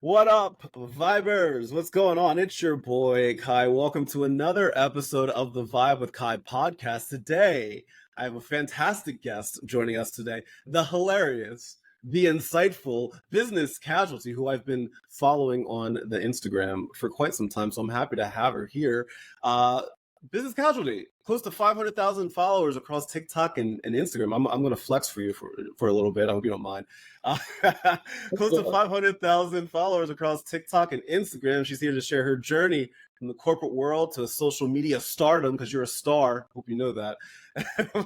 What up, Vibers? What's going on? It's your boy Kai. Welcome to another episode of the Vibe with Kai podcast. Today, I have a fantastic guest joining us today, the hilarious, the insightful business casualty, who I've been following on the Instagram for quite some time. So I'm happy to have her here. Uh, Business Casualty, close to 500,000 followers across TikTok and Instagram. I'm going to flex for you for a little bit. I hope you don't mind. Uh, Close to 500,000 followers across TikTok and Instagram. She's here to share her journey from the corporate world to social media stardom, because you're a star. Hope you know that.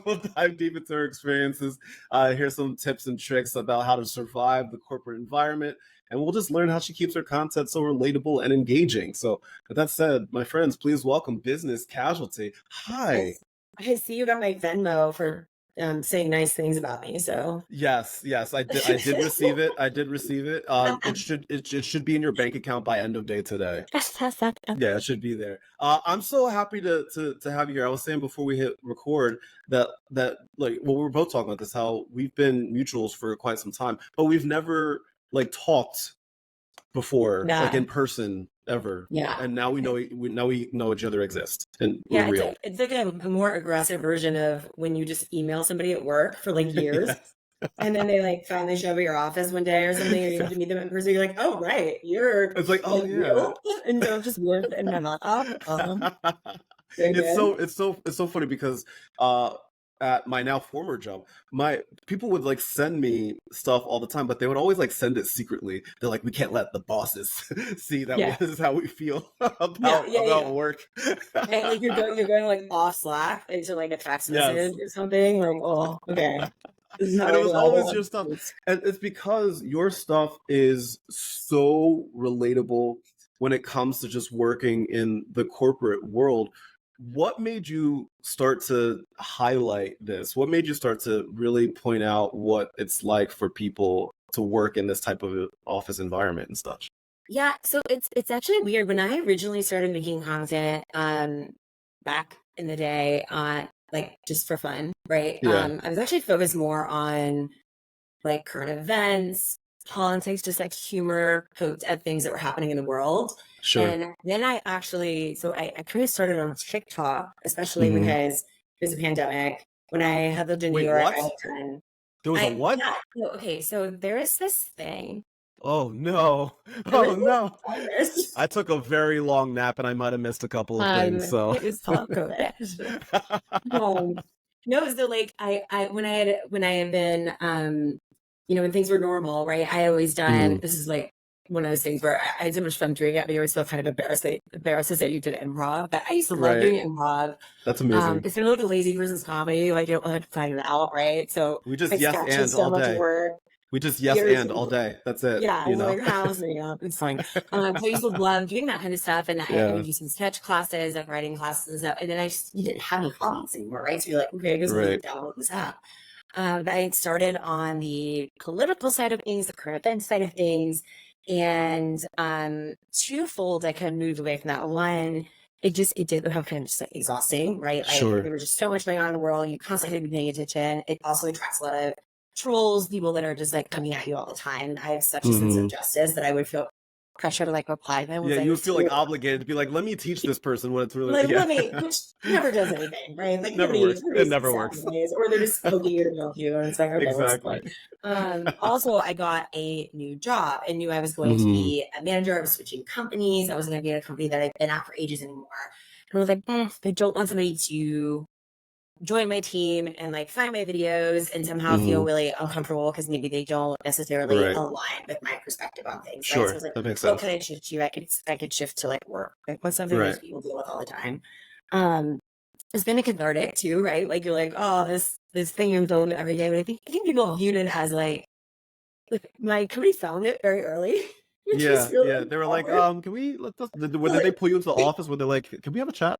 We'll dive deep into her experiences, hear some tips and tricks about how to survive the corporate environment, and we'll just learn how she keeps her content so relatable and engaging. So, with that said, my friends, please welcome Business Casualty. Hi. I see you got my Venmo for saying nice things about me. So Yes, I did receive it. I did receive it. It should be in your bank account by end of day today. Yeah, it should be there. I'm so happy to have you here. I was saying before we hit record that like, well, we were both talking about this, how we've been mutuals for quite some time, but we've never like talked before, like in person ever. Yeah. And now we know each other exist, and yeah, we're real. it's like a more aggressive version of when you just email somebody at work for like years. Yes. And then they like finally show up at your office one day or something, or you have to meet them in person. You're like, oh right, you're. It's like, oh yeah. And so just work, and I'm like, It's so funny because at my now former job, my people would like send me stuff all the time, but they would always like send it secretly. They're like, we can't let the bosses see that this is how we feel about work. And like you're going like off Slack into like a text message or something. Like, oh, okay. And it was always your stuff, and it's because your stuff is so relatable when it comes to just working in the corporate world. What made you start to highlight this? What made you start to really point out what it's like for people to work in this type of office environment and stuff? Yeah, so it's actually weird. When I originally started making content back in the day, like just for fun, right? Yeah. I was actually focused more on like current events, politics, just like humor, poked at things that were happening in the world. Sure. And then I kind of started on TikTok, especially because it was a pandemic. When I had lived in New York, what? There was a what? Yeah, okay, so there is this thing. Oh no! Oh no! I took a very long nap and I might have missed a couple of things. So it's COVID. No, so like when I had been when things were normal, right? I always done this is like one of those things where I had so much fun doing it, but you always feel kind of embarrassed to say you did improv. But I used to love doing improv. That's amazing. It's been a little lazy versus comedy, like you don't have to find it out, right? So we just and all day. We just and all day. That's it. Yeah, you know? Like housing up. It's fine. So I used to love doing that kind of stuff, and I would do some sketch classes and writing classes, and then you didn't have any class anymore, right? So you're like, okay, I guess we can download this app. But I started on the political side of things, the current event side of things, and twofold. I kind of moved away from that. One, it did become kind of just like exhausting, right? Like, there was just so much going on in the world. You constantly had to be paying attention. It also attracts a lot of trolls, people that are just like coming at you all the time. I have such a sense of justice that I would feel pressure to like reply to them. Yeah, you would feel like obligated to be like, let me teach this person what it's really like. Which never does anything, right? Like it never works. Or they're just poking you to milk you, and it's like, okay, exactly. Also, I got a new job and knew I was going to be a manager. I was switching companies. I wasn't going to be at a company that I've been at for ages anymore. And I was like, I don't want somebody to join my team and like find my videos and somehow feel really uncomfortable because maybe they don't necessarily align with my perspective on things. Sure, right? So I was like, that makes sense. What can I shift to? I could shift to like work. Like what's something that people deal with all the time? It's been a cathartic too, right? Like you're like, oh, this thing you're doing every day. But I think people viewed it as like my company found it very early. Yeah. They were like, can we did they pull you into the office? Were they like, can we have a chat?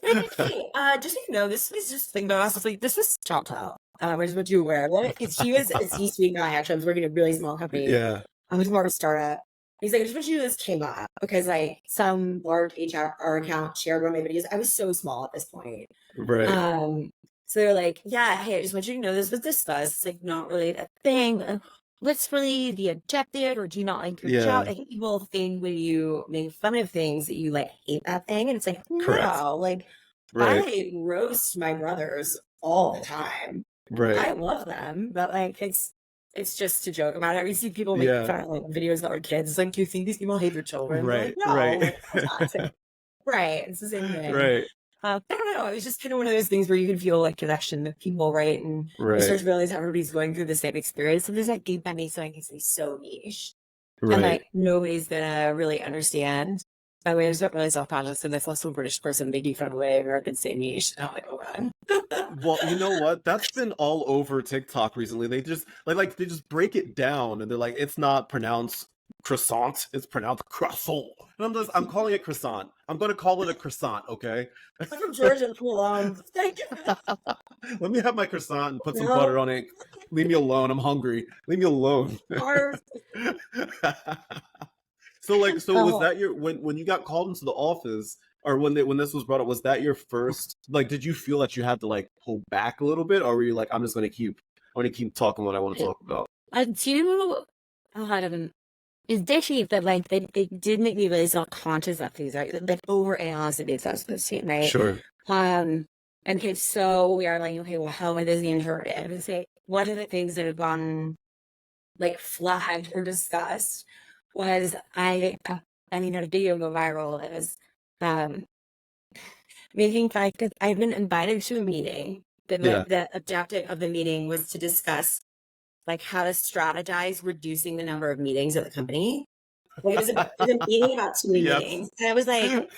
Just so you know, this was just thing about us. Like, this is Choctaw. Which is what you aware of it. He was a C-suite guy. Actually, I was working at a really small company. Yeah, I was more of a startup. He's like, I just wish you this came up because like some large HR account shared one of my videos. I was so small at this point. Right. So they're like, yeah, hey, I just want you to know this was discussed. It's like not really a thing. what's really the objective, or do you not like your job? I think people think when you make fun of things that you like hate that thing, and it's like, Correct. no, like I roast my brothers all the time. I love them, but like it's just to joke about it. We see people make fun of like videos that are kids. It's like, do you think these people hate their children? We're like, no, like, right. It's the same thing. I don't know. It was just kind of one of those things where you can feel like connection with people, right? And you start to realize everybody's going through the same experience. So there's that deep ending, so I can say so niche. And like nobody's gonna really understand. By the way, I was not really self-conscious, and this little British person making fun of the way Americans say niche. And I'm like, oh god. Well, you know what? That's been all over TikTok recently. They just like they just break it down, and they're like, it's not pronounced croissant, it's pronounced croissant. And I'm calling it croissant. I'm going to call it a croissant, okay? I'm from Georgia. Cool on. Thank you. Let me have my croissant and put some butter on it. Leave me alone. I'm hungry. Leave me alone. So was that your when you got called into the office, or when this was brought up, was that your first, like, did you feel that you had to like pull back a little bit, or were you like, I'm just going to keep talking what I want to talk about? I do a lot of them. It's definitely that like they did make me really self-conscious of things, right? Like overanalyze it, that's the same, right? Sure. And okay, so we are like, okay, well, how am I this introverted? I would say one of the things that have gone like flagged or discussed was I mean, a video go viral. It was making fun because I've been invited to a meeting. The objective of the meeting was to discuss like how to strategize reducing the number of meetings at the company. Like, it was a meeting about 2 meetings. And I was like,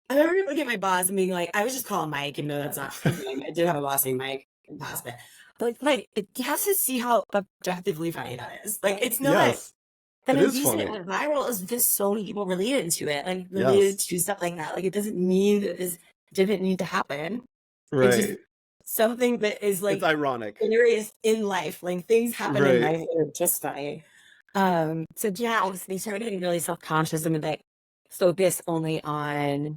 I remember looking at my boss and being like, I was just calling Mike, even though that's not his name. I did have a boss named Mike in the past, but like it has to see how objectively funny that is. Like, it's not the reason it went viral is just so many people related to it, like related to stuff like that. Like, it doesn't mean that this didn't need to happen. It's just something that is like, it's ironic, hilarious in life. Like, things happen in life that are just funny. So yeah, they started getting really self-conscious and like focus only on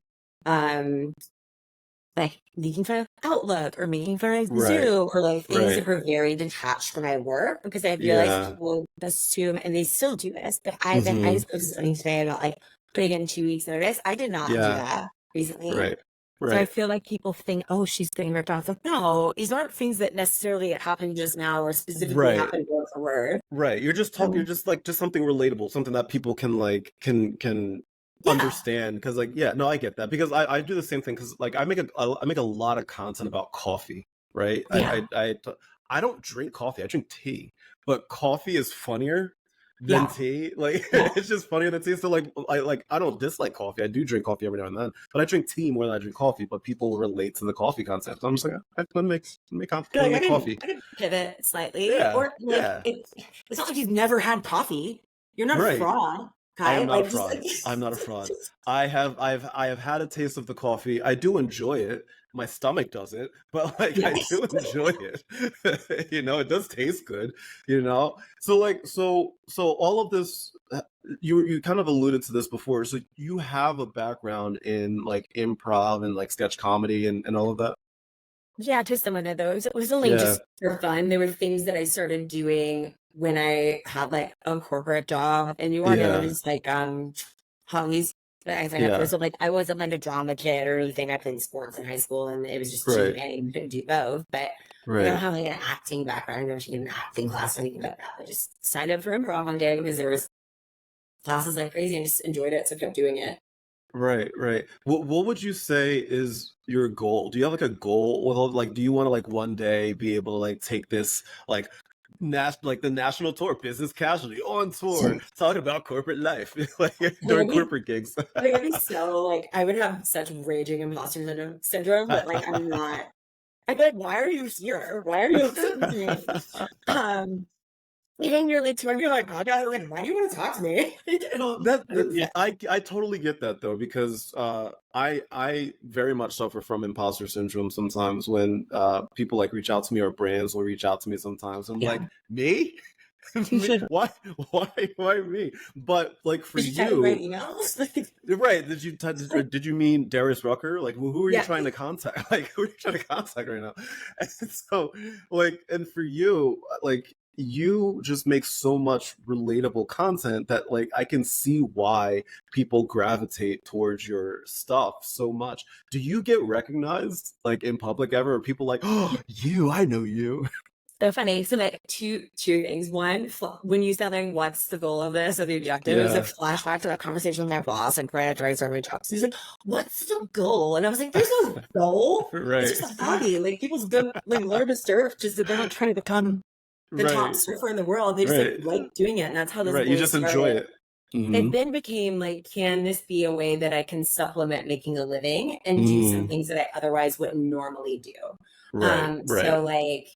like making fun of Outlook or making fun of Zoom or like things that were very detached from my work, because I realized people assume, and they still do this, but I just posted something today about like putting in 2 weeks notice. I did not do that recently. So I feel like people think, oh, she's getting ripped off. Like, no, these aren't things that necessarily happened just now or specifically happened word for word. You're just talking, you're just like, just something relatable, something that people can like, can understand. Because like, no, I get that, because I do the same thing, because like I make a lot of content about coffee, right? I don't drink coffee, I drink tea, but coffee is funnier than tea. Like, it's just funnier than tea. So like I don't dislike coffee. I do drink coffee every now and then, but I drink tea more than I drink coffee. But people relate to the coffee concept. So I'm just like, I can make coffee. I can pivot slightly. Or like, it's not like you've never had coffee. You're not a fraud. I am not a fraud. I'm not a fraud. I have had a taste of the coffee. I do enjoy it. My stomach doesn't, but like I do enjoy it. You know, it does taste good. You know, so like so all of this, you kind of alluded to this before. So you have a background in like improv and like sketch comedy and all of that. Yeah, to some of those. It was only just for fun. There were things that I started doing when I had like a corporate job, and you weren't just like hobbies. But I signed up for, so like I wasn't like a drama kid or anything. I played sports in high school, and it was just too many. You couldn't do both. But I don't have like an acting background. I never taken an acting class or anything like that. I just signed up for improv one day because there was classes like crazy and just enjoyed it, so I kept doing it. Right. What would you say is your goal? Do you have like a goal? Well, like, do you want to like one day be able to like take this like the national tour, Business Casualty on tour, talking about corporate life, like during corporate gigs? I'd be so like, I would have such raging imposter syndrome, but like I'm not. I'd be like, why are you here? Why are you? And you're like, you're like, oh God, like, why do you want to talk to me? I totally get that though, because I very much suffer from imposter syndrome sometimes when people like reach out to me, or brands will reach out to me sometimes. I'm like, me? Why me? But like for you, right? Did you mean Darius Rucker? Like, who are you trying to contact? Like, who are you trying to contact right now? And so like, and for you, like, you just make so much relatable content that like I can see why people gravitate towards your stuff so much. Do you get recognized like in public ever? Or people like, oh, I know you? So funny. So like two things. One, when you said like, what's the goal of this or the objective? It was a flashback to that conversation with my boss and Brad drives over jobs. He's like, what's the goal? And I was like, there's no goal. Right. It's just a hobby. Like people's been like learn to surf, just that they're not trying to become the top surfer in the world. They just like doing it. And that's how this you just enjoy it. It then became like, can this be a way that I can supplement making a living and do some things that I otherwise wouldn't normally do? So like,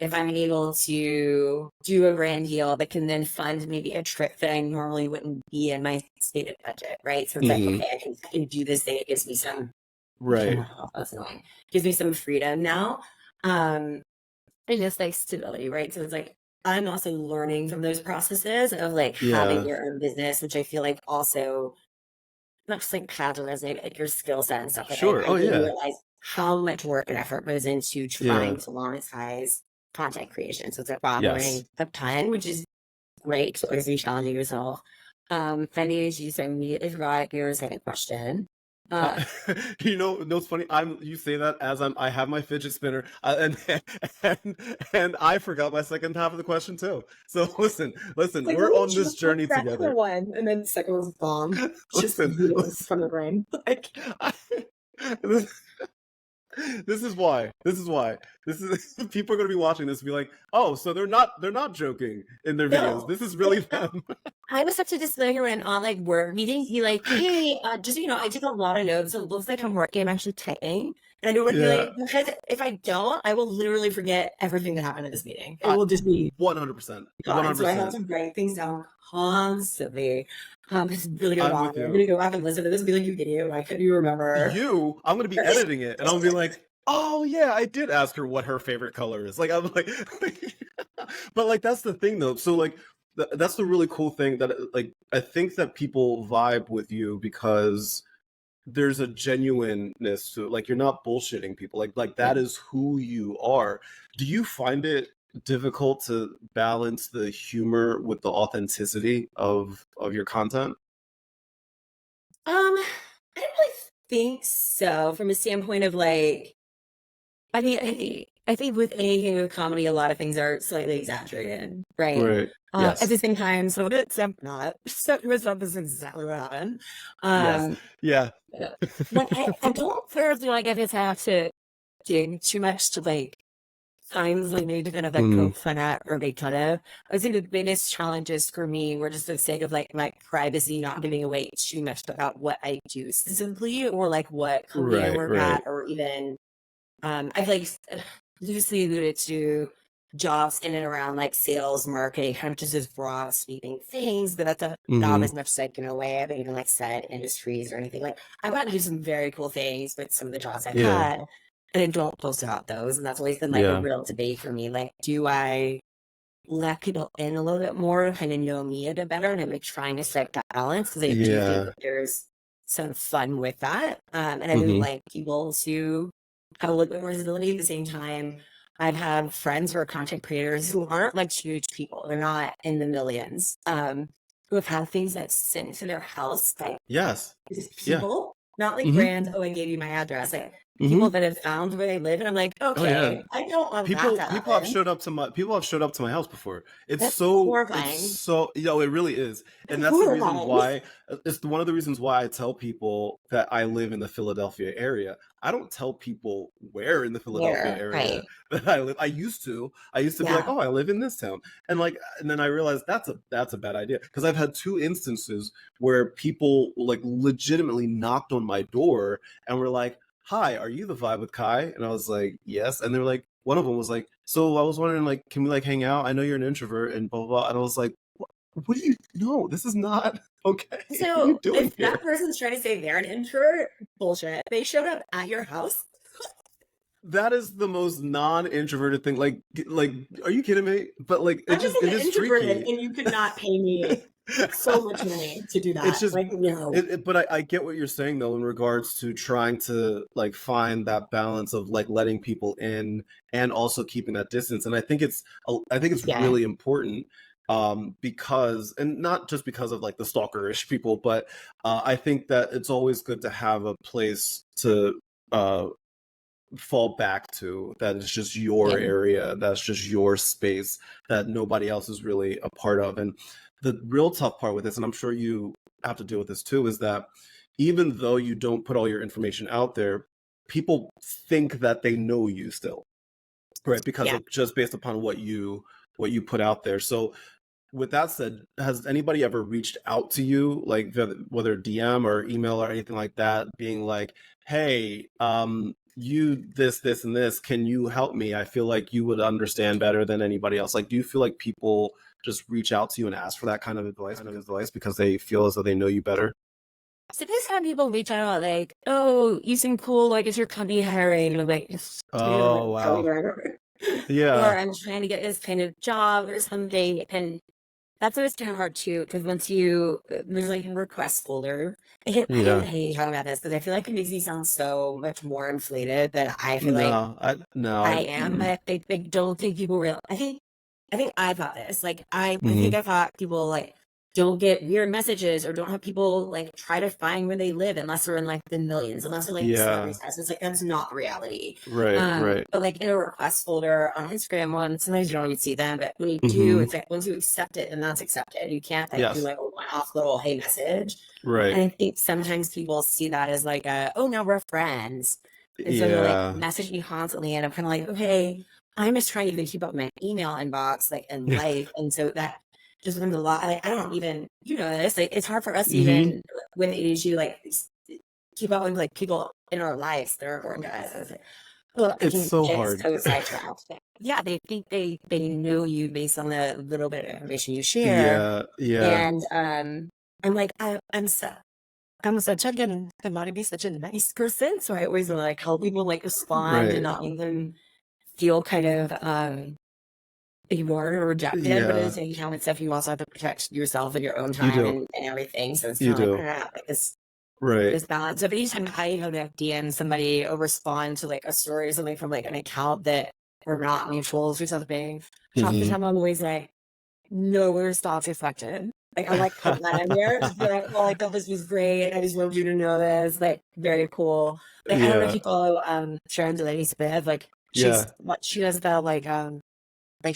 if I'm able to do a brand deal that can then fund maybe a trip that I normally wouldn't be in my stated budget, right? So it's like, okay, I can do this thing. It gives me some, that's annoying. Gives me some freedom now. And just like stability, right? So it's like, I'm also learning from those processes of like having your own business, which I feel like also not just like capitalizing like your skill set and stuff. Like I realize how much work and effort goes into trying to monetize content creation. So it's like bothering a ton, which is great. So it's challenging yourself. Fendi, you said immediately forgot your second question. You know what's funny? You say that as I have my fidget spinner, and I forgot my second half of the question too. So listen, like, we're on this journey together. One, and then the second was bomb. Listen, from the brain. Like, This is why people are going to be watching this and be like, oh, so they're not joking in their videos. This is really them. I was such a disclaimer when on like work meetings, he like, hey, just so you know, I took a lot of notes. So it looks like I'm working, I'm actually typing. And I would be like, because if I don't, I will literally forget everything that happened in this meeting. It will just be 100%. 100%. So I have to write things down constantly. This is really good. I'm going to go back and listen to this and be like, you idiot, why couldn't you remember? I'm going to be editing it and I'll be like, oh yeah, I did ask her what her favorite color is. Like, I'm like, but like, that's the thing though. So like, that's the really cool thing that like, I think that people vibe with you because there's a genuineness to it. Like, you're not bullshitting people. Like that is who you are. Do you find it difficult to balance the humor with the authenticity of your content? I don't really think so from a standpoint of like, I mean, I think with anything with comedy, a lot of things are slightly exaggerated, right? At the same time, so it's not. So this is exactly what happened. But I don't personally like if it's have to dig too much to like times like maybe to kind of like poke fun at or make fun of. I would say the biggest challenges for me were just the sake of like my privacy, not giving away too much about what I do specifically or like what company I work at, or even I've like loosely alluded to jobs in and around like sales, marketing, kind of just as broad sweeping things, but that's not as much like in a way. I haven't even like said industries or anything. Like I've gotten to do some very cool things with some of the jobs I've had. And I don't post about those. And that's always been like a real debate for me. Like, do I let people in a little bit more, kind of know me a bit better? And I'm like trying to strike that balance because I do think that there's some fun with that. And I would like people to have a little bit more visibility. At the same time, I've had friends who are content creators who aren't like huge people. They're not in the millions. Who have had things that sent to their house by people, not like brands. Oh, I gave you my address. Like, people that have found where they live, and I'm like, okay, I don't want people. That people have showed up to my house before. That's horrifying. It's so it really is, and that's the reason why. It's one of the reasons why I tell people that I live in the Philadelphia area. I don't tell people where in the Philadelphia area that I live. I used to be like, oh, I live in this town, and then I realized that's a bad idea because I've had two instances where people like legitimately knocked on my door and were like, hi, are you the Vibe with Kai? And I was like, yes. And they were like, one of them was like, so I was wondering, like, can we like hang out? I know you're an introvert and blah, blah, blah. And I was like, what do you know? This is not okay. So if that person's trying to say they're an introvert, bullshit. They showed up at your house. That is the most non-introverted thing. Like, are you kidding me? But like, I'm just an introverted, and you could not pay me so much money to do that. It's just, like, but I get what you're saying though, in regards to trying to like find that balance of like letting people in and also keeping that distance. And I think it's yeah, really important, because, and not just because of like the stalkerish people, but I think that it's always good to have a place to fall back to, that is just yeah, your area, that's just your space, that nobody else is really a part of. And the real tough part with this, and I'm sure you have to deal with this too, is that even though you don't put all your information out there, people think that they know you still, right? Because yeah. of just based upon what you put out there. So with that said, has anybody ever reached out to you, like whether DM or email or anything like that, being like, "Hey, you this and this, can you help me? I feel like you would understand better than anybody else." Like, do you feel like people just reach out to you and ask for that kind of advice because they feel as though they know you better? Sometimes have people reach out like, "Oh, you seem cool. Like, is your company hiring?" And I'm like, Oh, wow. or Yeah. I'm trying to get this kind of job or something. And that's always kind of hard too, because once there's like a request folder. I Yeah. hate talking about this because I feel like it makes me sound so much more inflated than I feel like No, I am. But they don't think people real. I think I thought this. Like I think I thought people like don't get weird messages or don't have people like try to find where they live unless they're in like the millions, unless they're like celebrity yeah, status. It's like that's not reality. right. But like in a request folder on Instagram one, sometimes you don't even see them, but when you do, Hmm. it's like once you accept it and that's accepted. You can't like do Yes, like a one-off little hey message. right. And I think sometimes people see that as like oh now we're friends. And so they're like Yeah. message me constantly and I'm kind of like, okay, I'm just trying to even keep up my email inbox like and life. And so that just becomes a lot. Like I don't even, this, like it's hard for us to Hmm. even when it is you like keep up with like people in our lives that are important to us. I was like, well, I It's can so get hard. so sidetracked. Yeah, they think they know you based on the little bit of information you share. Yeah, yeah, And I'm like, I'm such a good, I want to be such a nice person. So I always want to like help people like respond and right. not make them feel kind of ignored or rejected. But at the Yeah, same time, it's stuff you also have to protect yourself and your own you time do. and everything. So it's You kind of like, do. like Right. this balance. So if anytime I like DM somebody or respond to like a story or something from like an account that we're not mutuals or something, half the Hmm. time I'm always like, no, we're thoughts reflected. Like I like put that in there. Just be like, well, I thought this was great. I just wanted you to know this. Like very cool. Like I don't know if Yeah, you follow Sharon Delaney Smith. Like yeah, she does the like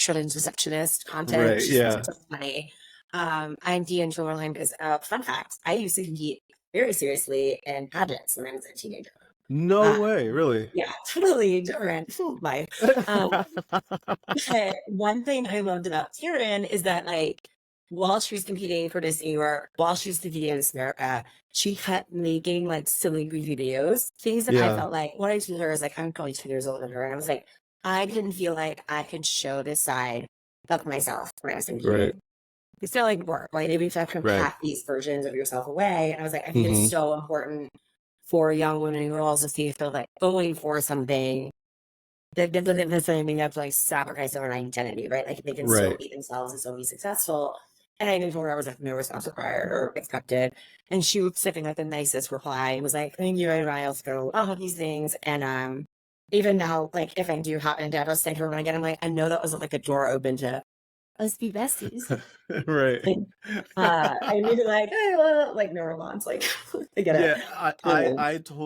children's receptionist content. right. She's Yeah. so funny. I'm D'Angelo Line because fun fact, I used to compete very seriously in pageants when I was a teenager. No Uh, way, really. yeah, totally different life. But one thing I loved about Karen is that like while she was competing for Disney or while she was competing in Miss America, she kept making like silly videos, things that I Yeah, felt like what I told her is like I'm probably 2 years older than her. And I was like, I didn't feel like I could show this side of myself when I was right, competing. It's still like work, right? Maybe if I can right. pack these versions of yourself away. And I was like, I think it's Hmm. so important for young women and girls to see if they're like going for something that doesn't necessarily mean they have to like sacrifice their own identity, right? Like they can still Right. be themselves and still be successful. And I knew her I was like no response required or expected. And she was sending like the nicest reply. It was like, thank you, and I also all of these things. And even now, like if I do happen to ever send her one again, I'm like, I know that was like a door open to let's be besties. Right. Like I need to like no romance, like I get it. Yeah,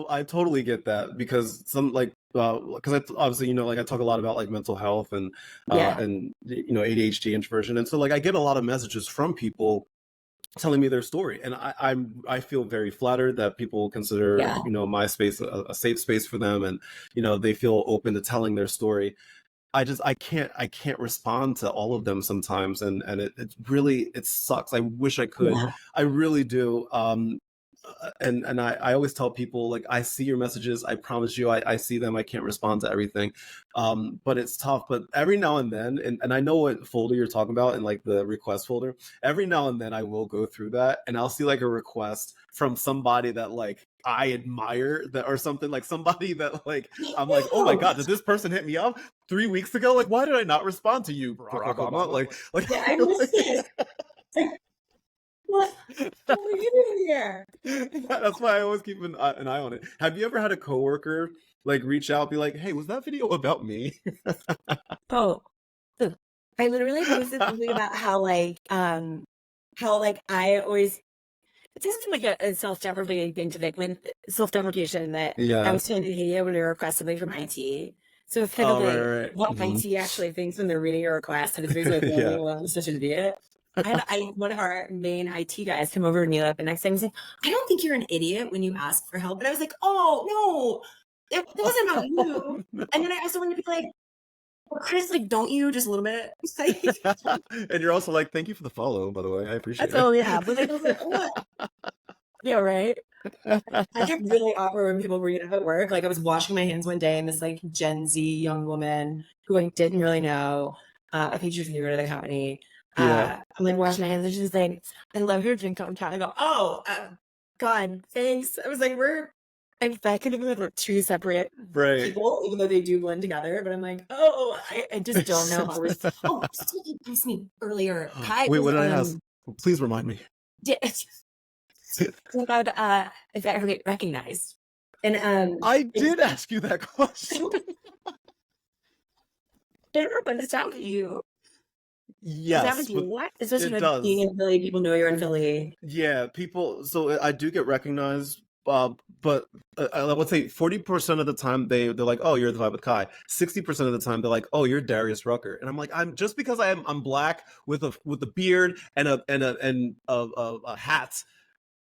I totally get that, because some like because obviously, like I talk a lot about like mental health Yeah. and ADHD, introversion, and so like I get a lot of messages from people telling me their story, and I feel very flattered that people consider Yeah. my space a safe space for them, and they feel open to telling their story. I can't respond to all of them sometimes, and it really, it sucks. I wish I could. Yeah. I really do. And I always tell people, like, I see your messages. I promise you, I see them. I can't respond to everything. But it's tough. But every now and then, and I know what folder you're talking about, in like the request folder, every now and then I will go through that and I'll see like a request from somebody that like I admire, that or something, like somebody that like I'm like, oh my God, did this person hit me up 3 weeks ago? Like, why did I not respond to you, Barack Obama? Like Yeah, I miss it. What are you doing here? That's why I always keep an eye on it. Have you ever had a coworker like reach out, be like, "Hey, was that video about me?" Oh, I literally posted something about how I always, it doesn't seem like a self-deprecating thing to make when self-deprecation that I Yeah. was trying to hate when they request something from IT. So it's kind of Oh, like right. what IT actually thinks when they're reading a request, and it's basically like, Yeah. well, I'm such an idiot. One of our main IT guys come over to me like the next time and say, I don't think you're an idiot when you ask for help. And I was like, oh no, it wasn't about you. And then I also wanted to be like, well, Chris, like, don't you just a little bit? And you're also like, "Thank you for the follow, by the way. I appreciate That's it." all we have. But I was like, what? Yeah, right. I get really awkward when people read it at work. Like I was washing my hands one day and this like Gen Z young woman who I didn't really know, I think she was new to the company. Yeah. I'm like washing my hands and she's like, I love your drink on cat. I go, oh, God, thanks. I was like, that could have been like two separate Right. people, even though they do blend together. But I'm like, oh, I just don't know how we're. Oh, somebody asked me earlier. Kai Wait, was, what did I ask? Please remind me. about if I ever get recognized. And I did ask you that question. but it's out with you. Yes, but What? Especially it with does. being in Philly, people know you're in Philly. Yeah, people. So I do get recognized, but I would say 40% of the time they're like, "Oh, you're the vibe with Kai." 60% of the time they're like, "Oh, you're Darius Rucker," and I'm like, I'm just because I'm black with a beard and a hat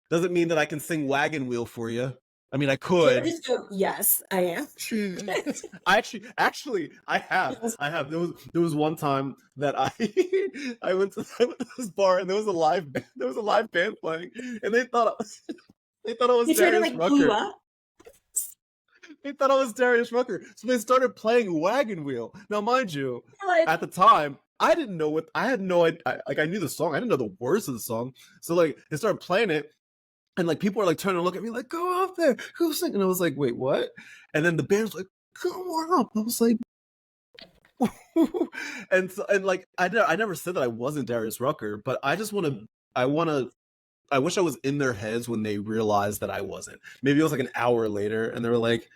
doesn't mean that I can sing Wagon Wheel for you. I mean, I could. Yes, I am. I actually I have there was one time that I went to this bar and there was a live band playing and they thought I was You trying to Darius like clue Rucker. up? They thought I was Darius Rucker, so they started playing Wagon Wheel. Now, mind you, Like, at the time I didn't know what I had no idea. Like I knew the song, I didn't know the words of the song, so like they started playing it. And like people are like turning to look at me like, "Go up there, who's singing?" And I was like, "Wait, what?" And then the band's like, "Come on up." I was like, and like I never said that I wasn't Darius Rucker, but I just I wish I was in their heads when they realized that I wasn't. Maybe it was like an hour later, and they were like,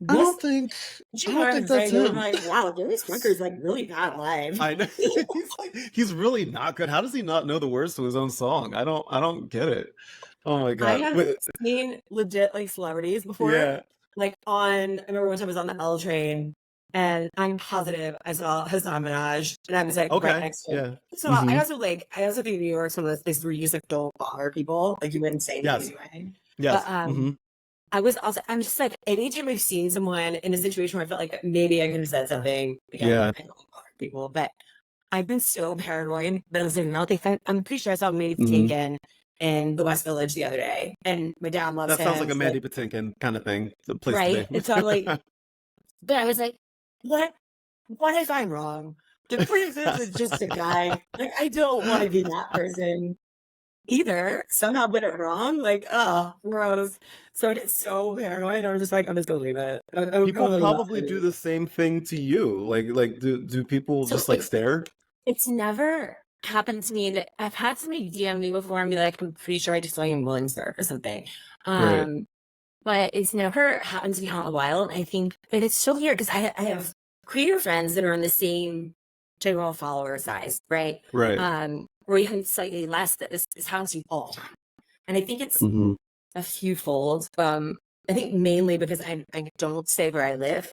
"I don't think that's him." like, wow, Darius Rucker's like really bad live. I know he's really not good. How does he not know the words to his own song? I don't get it. Oh my god! I have seen legit like celebrities before. Yeah. Like I remember one time I was on the L train and I'm positive I saw Hassan Minaj and I was like right next to him. Yeah. So I also think New York's one of those places where you just like don't bother people. Like you wouldn't say anything anyway. Yes. But I'm just like anytime I've seen someone in a situation where I felt like maybe I could have said something. Again, I don't bother people, but I've been so paranoid that I was like, no, I'm pretty sure I saw Mandy Patinkin in the West Village the other day, and my dad loves him. That sounds like a Mandy Patinkin kind of thing. The place right? to be. It's all like, but I was like, what if I'm wrong? The princess is just a guy. Like I don't want to be that person either. Somehow get it wrong. Like, oh, gross. So I get so paranoid. I'm just gonna leave it. People probably do the same thing to you. Like do people just like stare? It's never happened to me that I've had somebody DM me before and be like, I'm pretty sure I just saw you in Williamsburg or something. But it's never happened to me in a while. And I think that it's so weird because I have queer friends that are in the same general follower size, right? Right. Or even slightly less that is happens all the time. And I think it's a few fold. I think mainly because I don't say where I live.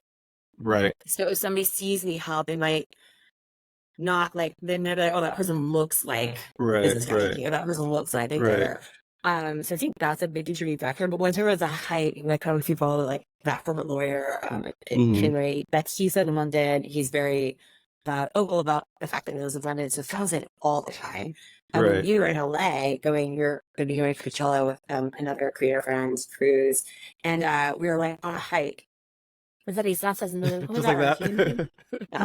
Right. So if somebody sees me, how they might not like they know that, oh, that person looks like this or that person looks like so I think that's a big contributing factor. But once there was a height, like how people like that from a lawyer, Henry, that he said in London, he's very vocal about the fact that he lives in London, so feels it all the time. When you were in LA, you're going to be going to Coachella with another creator friend, Cruz, and we were like on a hike. Was that he's not says just like that?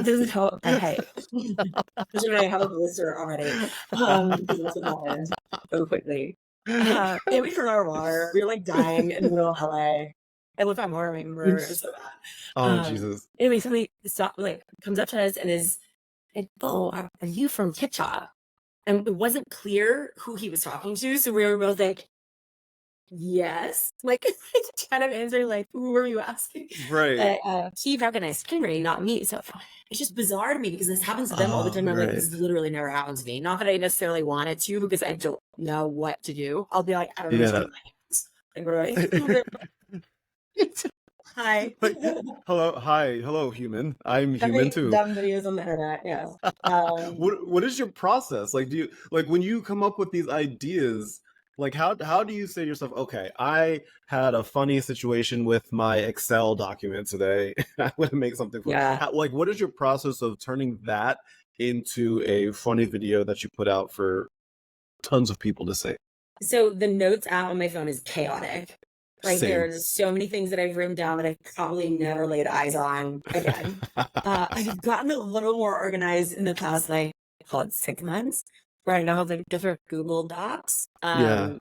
This is how I hate. I have a blister already. That's what happened so quickly. And we turned our water. We were like dying in the middle of LA. I live at more. I remember so bad. Oh Jesus! Anyway, somebody comes up to us and is, "Oh, are you from Kitcha?" And it wasn't clear who he was talking to. So we were both like, yes. Like, kind of answer, like, who were you asking? Right. But he recognized Henry, not me. So it's just bizarre to me because this happens to them all the time. I'm like, this literally never happens to me. Not that I necessarily wanted to, because I don't know what to do. I'll be like, I don't know what to do with my hands. Like, right? Hi. Like, hello, human. I'm human too. Dumb videos on the internet, yeah. What is your process? Like, do you like when you come up with these ideas? Like, how do you say to yourself, okay, I had a funny situation with my Excel document today. I'm gonna make something funny. Yeah. Like, what is your process of turning that into a funny video that you put out for tons of people to see? So the notes app on my phone is chaotic. Like, Same. there's so many things that I've written down that I've probably never laid eyes on again. I've gotten a little more organized in the past, like, call it 6 months, where I now have like different Google Docs. Yeah.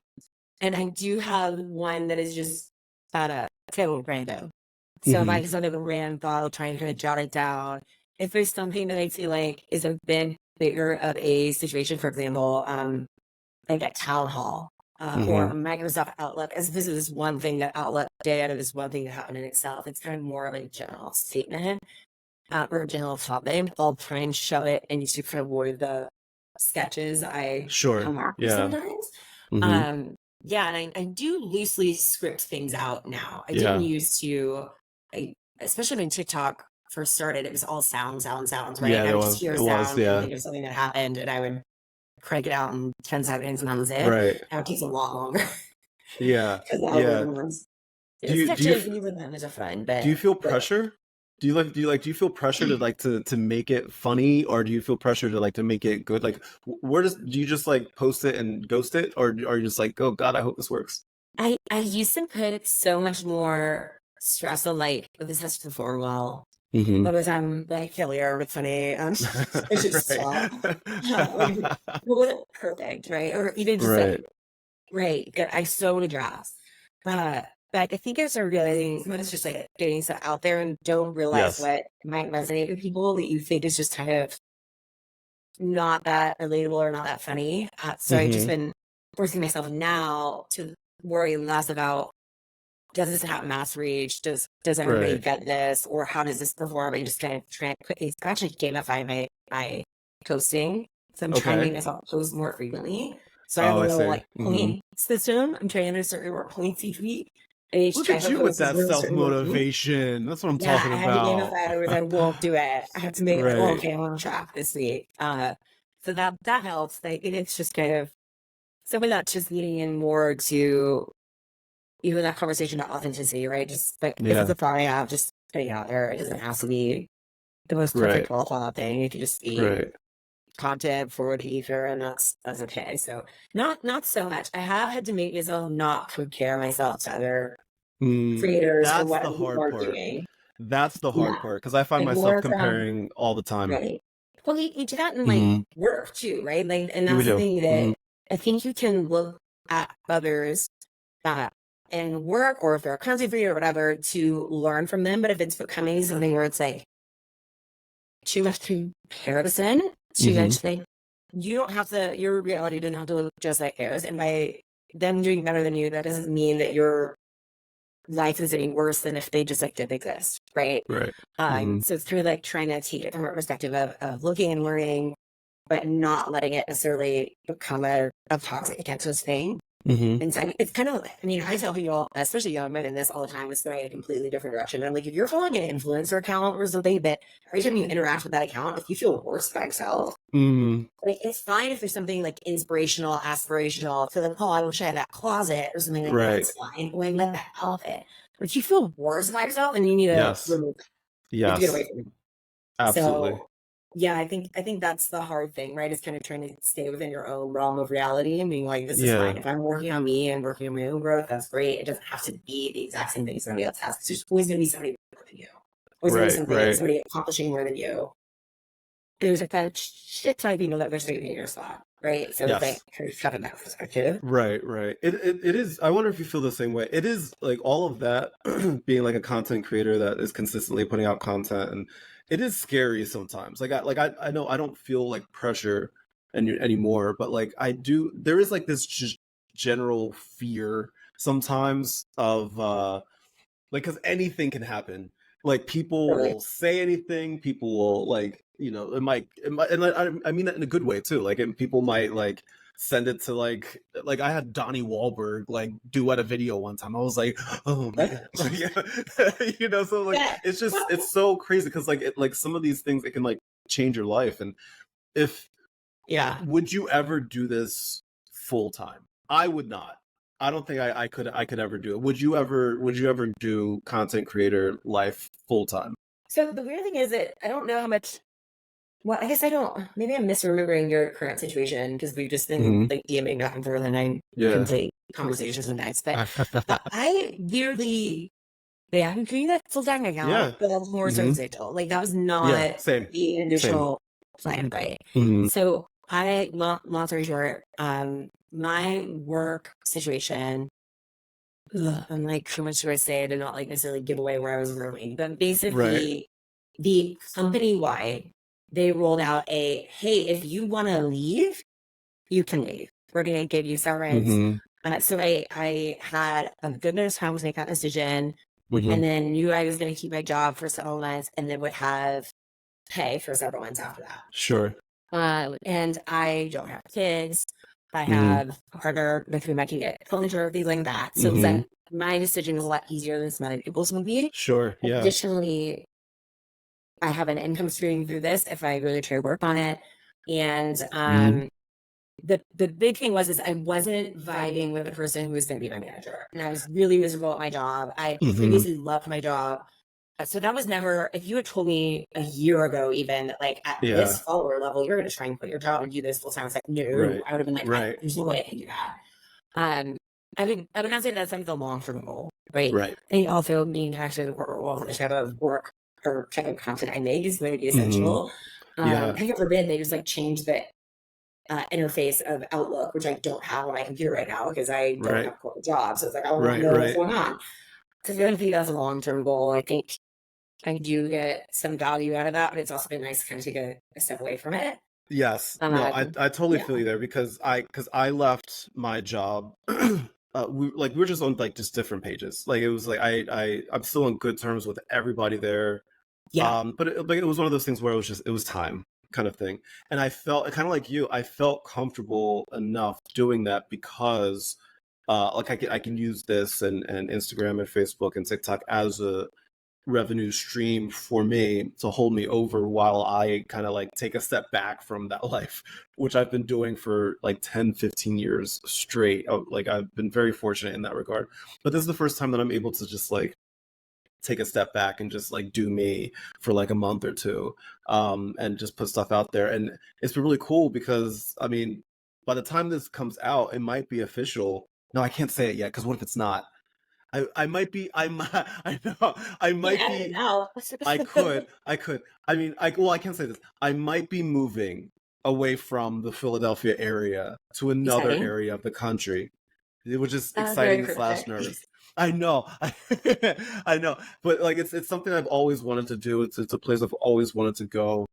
And I do have one that is just at a table random. So if I just have a random thought, I'll try and kind of jot it down. If there's something that I feel like is a bit bigger of a situation, for example, like a town hall. Or Microsoft Outlook, as this is one thing that Outlook did, or this one thing that happened in itself. It's kind of more of a general statement or a general topic. I'll try and show it and you should avoid the sketches I come up with sometimes. Yeah, and I do loosely script things out now. I didn't used to, especially when TikTok first started, it was all sounds, right? Yeah, I it would just was. hear a It was. sound Yeah. and think of something that happened, and I would crank it out in 10 seconds, and that was it. Right. Now it takes a lot longer. Yeah. Because the Yeah. algorithm runs. Do you It's a fun, but do you feel pressure? Do you feel pressure to like to make it funny, or do you feel pressure to like to make it good? Like, where do you just like post it and ghost it, or are you just like, oh God, I hope this works? I used to put so much more stress on, like, this has to perform well. But as I'm like failure with funny, it's just stop. It wasn't perfect, right? Or even just like, right, I so address. But I think it's a realizing when it's just like getting stuff out there and don't realize what might resonate with people that you think is just kind of not that relatable or not that funny. So I've just been forcing myself now to worry less about, does this have mass reach? Does everybody get this? Or how does this perform? I just kind of try and quickly actually gamify my posting. So I'm trying to make myself post more frequently. So I have a little like point system. I'm trying to start more points each week. Look at you with that self-motivation. That's what I'm talking about. I have to gamify it, or I won't do it. I have to make it, okay, I'm on track this week. So that helps. Like, it's just kind of something that's just leading in more to even that conversation of authenticity, right? Just like, if it's a thought I have, just putting it out there. It doesn't have to be the most perfect profile thing. It can just be content for behavior, and that's okay. So not so much. I have had to make myself not compare myself to other creators or what people are doing. That's the hard part, because I find myself comparing all the time. Right. Well, you do that in like work too, right? Like, and that's the thing that I think you can look at others in work, or if they're a content creator or whatever, to learn from them. But if it's becoming something where it's like too much comparison, too much thing, you don't have to, your reality doesn't have to look just like theirs. And by them doing better than you, that doesn't mean that your life is any worse than if they just like didn't exist, right? So it's kind of like trying to take it from a perspective of looking and learning, but not letting it necessarily become a toxic cancerous thing. And so it's kind of, I mean, I tell people, especially young men in this all the time, it's going in a completely different direction. And I'm like, if you're following an influencer account or something, that every time you interact with that account, if you feel worse about yourself, like, it's fine if there's something like inspirational, aspirational, to like, oh, I wish I had that closet or something like that. That's fine. Like, let that help it. But if you feel worse about yourself, then you need to remove it. You have to get away from it. Absolutely. So, yeah, I think that's the hard thing, right? Is kind of trying to stay within your own realm of reality and being like, this is fine. If I'm working on me and working on my own growth, that's great. It doesn't have to be the exact same thing somebody else has. There's always going to be somebody more than you. Always going to be somebody accomplishing more than you. There's like that shit ton of people that they're sitting in your spot, right? So it's like, kind of shutting that perspective. Right. It is. I wonder if you feel the same way. It is like all of that being like a content creator that is consistently putting out content, and it is scary sometimes. Like I know I don't feel like pressure anymore. But like there is like this general fear sometimes of like, because anything can happen. Like people Really. will say anything. People will like, it might, and I mean that in a good way too. Like, people might like send it to like I had Donnie Wahlberg like duet a video one time. I was like, oh my god, like, so like Yeah. it's so crazy because like some of these things, it can like change your life. And if Yeah. would you ever do this full time? I would not. I don't think I could ever do it. Would you ever do content creator life full time? So the weird thing is that I don't know how much. Well, I guess I don't. Maybe I'm misremembering your current situation because we've just been like DMing back and forth, and I complete conversations with nights. But I weirdly, I'm doing that full time right now. Yeah. But that's more so digital. Like that was not same. the initial plan, right? So long story short, my work situation. I'm like, how much do I say to not like necessarily give away where I was working? But basically, the company wide, they rolled out hey, if you want to leave, you can leave. We're going to give you severance. So I had a good bit of time to make that decision, and then knew I was going to keep my job for several months, and then would have pay for several months after that. Sure. And I don't have kids. I have a partner with whom I can get furniture, things like that. So my decision is a lot easier than some other people's would be. Sure. Yeah. Additionally, I have an income stream through this if I really try to work on it. And the big thing is I wasn't vibing with the person who was going to be my manager. And I was really miserable at my job. I previously loved my job. So that was never, if you had told me a year ago, even like at this follower level, you're going to try and quit your job and do this full time. I was like, no, I would have been like, there's no way I can do that. I would not say that's like the long term goal, right? Right. And also being actually the corporate world, the type of work or type of content I make is going to be essential. Heaven forbid they just like change the interface of Outlook, which I don't have on my computer right now because I don't have a corporate job. So it's like, I don't know what's going on. So I think that's a long term goal. I think I do get some value out of that, but it's also been nice to kind of take a step away from it. Yes. No, I totally feel you there because I left my job. We were just on like just different pages. Like it was like I'm still on good terms with everybody there. But it was one of those things where it was time kind of thing. And I felt kind of like you, I felt comfortable enough doing that because like I can use this and Instagram and Facebook and TikTok as a revenue stream for me to hold me over while I kind of like take a step back from that life, which I've been doing for like 10, 15 years straight. Like I've been very fortunate in that regard. But this is the first time that I'm able to just like take a step back and just like do me for like a month or two, and just put stuff out there. And it's been really cool because I mean, by the time this comes out, it might be official. No, I can't say it yet because what if it's not? I might be. I know. I might be. I could. I mean, I can't say this. I might be moving away from the Philadelphia area to another area of the country, which is exciting / nervous. I know. I know. But like, it's something I've always wanted to do. It's a place I've always wanted to go.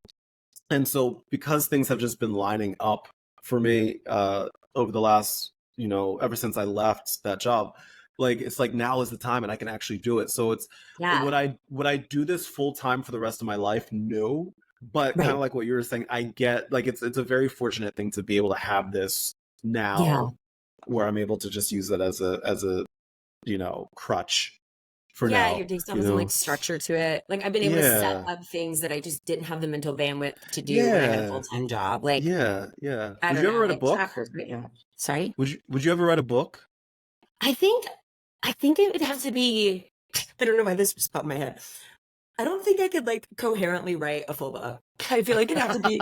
And so because things have just been lining up for me over the last, ever since I left that job, like it's like now is the time and I can actually do it. So it's would I do this full time for the rest of my life? No. But kind of like what you were saying, I get like it's a very fortunate thing to be able to have this now where I'm able to just use it as a crutch for now. Yeah, your day stuff isn't like structure to it. Like I've been able to set up things that I just didn't have the mental bandwidth to do when I had a full-time job. Like Would you ever write a book? Sorry? Would you ever write a book? I think it would have to be, I don't know why this just popped in my head. I don't think I could like coherently write a full book. I feel like it'd have to be,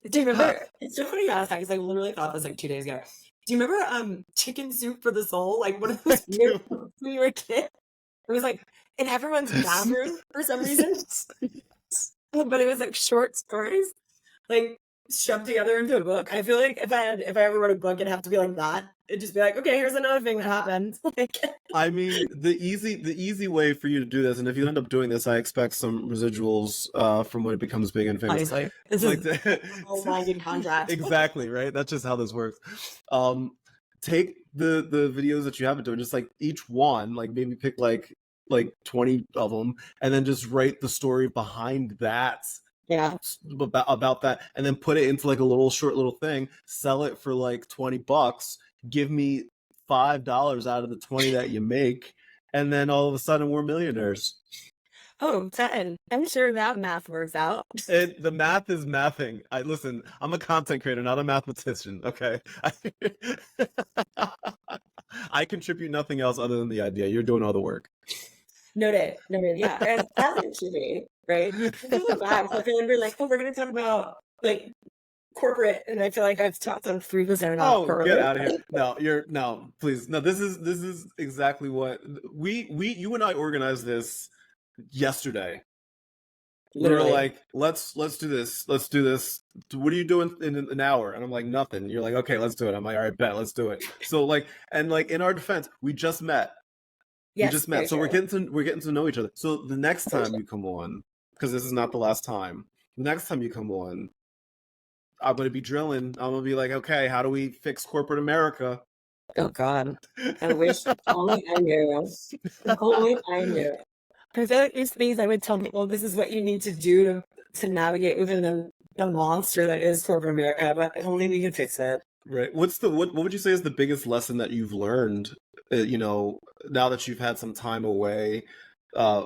do you remember? It's so funny you asked that because I literally thought this like 2 days ago. Do you remember Chicken Soup for the Soul? Like one of those weird books when you were a kid? It was like in everyone's bathroom for some reason. But it was like short stories. Like shoved together into a book. I feel like if I ever wrote a book, it'd have to be like that. It'd just be like, okay, here's another thing that happened. I mean, the easy way for you to do this, and if you end up doing this, I expect some residuals from when it becomes big and famous. Honestly, this Like is a binding contract. exactly, right? That's just how this works. Take the videos that you have been doing, just like each one, like maybe pick like 20 of them, and then just write the story behind that. Yeah. About that, and then put it into like a little short little thing, sell it for like $20, give me $5 out of the 20 that you make, and then all of a sudden we're millionaires. Oh, 10. I'm sure that math works out. The math is mathing. Listen, I'm a content creator, not a mathematician, okay? I contribute nothing else other than the idea. You're doing all the work. Noted. Yeah. And that's interesting, right? I feel like we're like, oh, we're going to talk about like corporate, and I feel like I've talked on 3% off. Oh, get out of here! No, please, no. This is exactly what you and I organized this yesterday. Literally. We were like, let's do this. Let's do this. What are you doing in an hour? And I'm like, nothing. You're like, okay, let's do it. I'm like, all right, bet, let's do it. So like, and like in our defense, we just met. Yes, we just met. So we're getting to know each other. So the next time you come on, because this is not the last time. The next time you come on, I'm gonna be drilling. I'm gonna be like, okay, how do we fix corporate America? Oh God, I wish only I knew. Only I knew. Because these things I would tell people, this is what you need to do to navigate within the monster that is corporate America. But only we can fix it. Right. What would you say is the biggest lesson that you've learned? Now that you've had some time away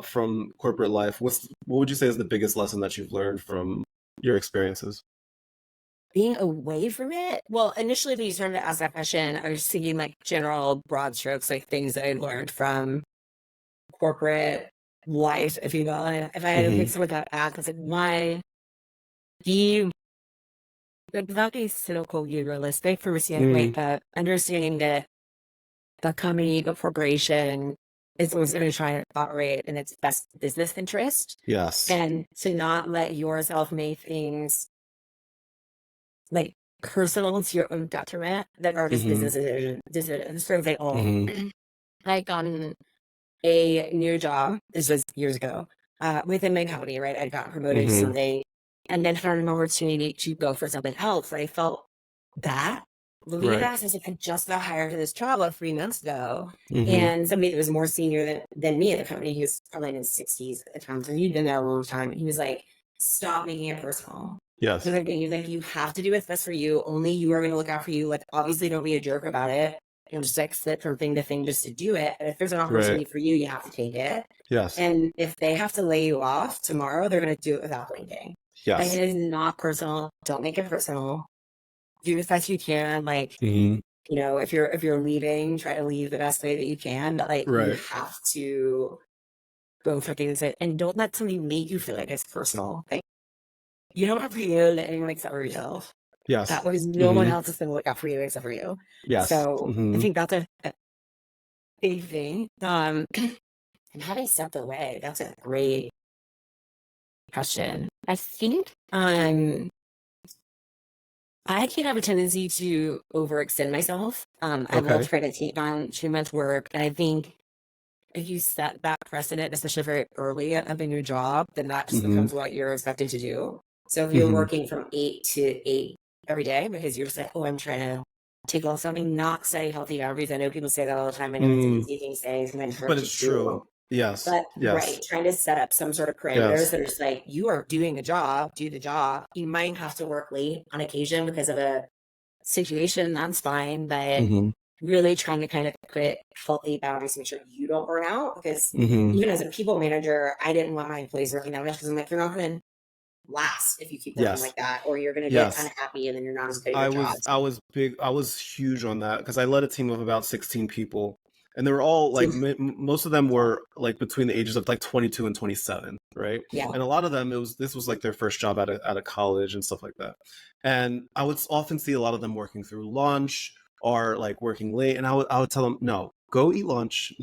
from corporate life, what would you say is the biggest lesson that you've learned from your experiences? Being away from it? Well, initially when you started to ask that question, I was thinking like general broad strokes, like things that I learned from corporate life, if you will. If I had to pick something that act, I was like, why be without being cynical, realistic for receiving like understanding that the company, the corporation is always going to try to operate in its best business interest. Yes. And to not let yourself make things like personal to your own detriment that are just business decisions. For example, I got a new job, this was years ago, within my company, right? I got promoted to something and then found an opportunity to go for something else. I felt that. Believe that, since I just got hired to this job like 3 months ago, and somebody that was more senior than me at the company, he was probably in his 60s at the time, so he'd been there a long time. He was like, stop making it personal. Yes. He's like, you have to do what's best for you. Only you are going to look out for you. Like, obviously, don't be a jerk about it. You'll just like slip from thing to thing just to do it. And if there's an opportunity for you, you have to take it. Yes. And if they have to lay you off tomorrow, they're going to do it without blinking. Yes. Like, it is not personal. Don't make it personal. Do as best you can. Like, if you're leaving, try to leave the best way that you can. But like, you have to go for things and don't let somebody make you feel like it's personal. Like, you don't have to do anything except for yourself. Yes. That way, no one else is going to look out for you except for you. Yes. So I think that's a big thing. And how do I step away? That's a great question. I think I can have a tendency to overextend myself. I will try to take on too much work. And I think if you set that precedent, especially very early of a new job, then that just becomes what you're expected to do. So if you're working from 8 to 8 every day because you're just like, oh, I'm trying to take on something, not setting healthy boundaries. I know people say that all the time. I know it's an easy thing to say, but it's true. Yes. But trying to set up some sort of parameters that are just like, you are doing a job, do the job. You might have to work late on occasion because of a situation, that's fine. But really trying to kind of put healthy boundaries to make sure you don't burn out. Because even as a people manager, I didn't want my employees working that much because I'm like, you're not going to last if you keep working like that, or you're going to get unhappy and then you're not as good at your job. I was huge on that because I led a team of about 16 people. And they were all like, most of them were like between the ages of like 22 and 27, right? Yeah. And a lot of them, this was like their first job out of college and stuff like that. And I would often see a lot of them working through lunch or like working late. And I would tell them, no, go eat lunch.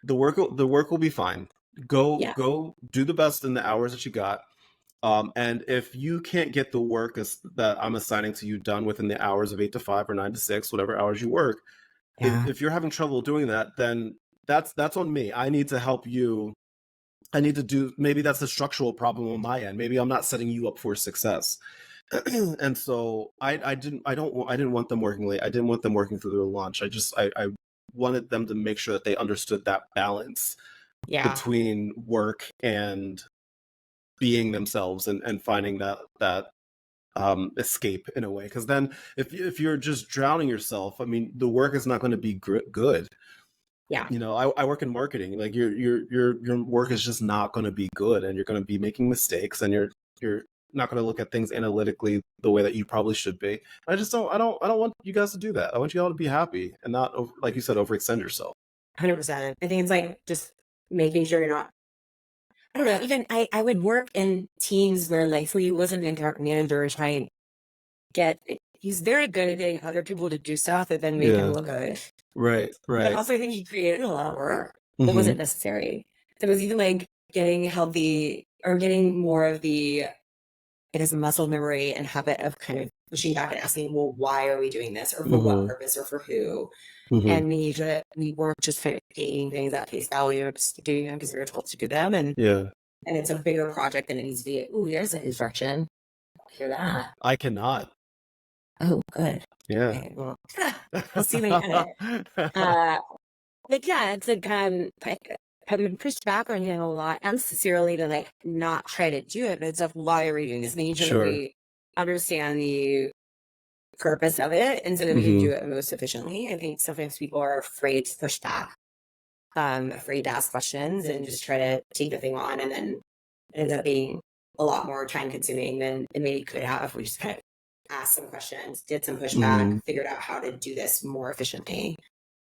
The work will be fine. Go do the best in the hours that you got. And if you can't get the work that I'm assigning to you done within the hours of 8 to 5 or 9 to 6, whatever hours you work, if you're having trouble doing that, then that's on me. I need to help you. I need to do, maybe that's a structural problem on my end. Maybe I'm not setting you up for success. And so I didn't want them working late. I didn't want them working through their lunch. I wanted them to make sure that they understood that balance between work and being themselves, and finding that escape in a way. Because then if you're just drowning yourself, I mean, the work is not going to be good. Yeah. You know, I work in marketing. Like your work is just not going to be good, and you're going to be making mistakes, and you're not going to look at things analytically the way that you probably should be. I don't want you guys to do that. I want you all to be happy and not, like you said, overextend yourself. 100%. I think it's like just making sure you're not, I don't know, even I would work in teams where, like, so he wasn't an account manager trying to he's very good at getting other people to do stuff that then make him look good. Right. But also I think he created a lot of work that wasn't necessary. So it was even like getting healthy or getting more of the, it is a muscle memory and habit of kind of pushing back and asking, well, why are we doing this, or for what purpose, or for who? And we weren't just kind of taking things at face value, or just doing them because we were told to do them. And it's a bigger project than it needs to be. Ooh, there's a instruction. Hear that? I cannot. Oh, good. Yeah. Okay, well, we'll see when you edit. But yeah, it's like I've been pushed back on him a lot, not necessarily to like not try to do it, but it's like, why are we doing this? Making sure that we understand the purpose of it, and so that we can do it most efficiently. I think sometimes people are afraid to push back, afraid to ask questions, and just try to take the thing on, and then it ends up being a lot more time consuming than it maybe could have if we just kind of asked some questions, did some pushback, figured out how to do this more efficiently.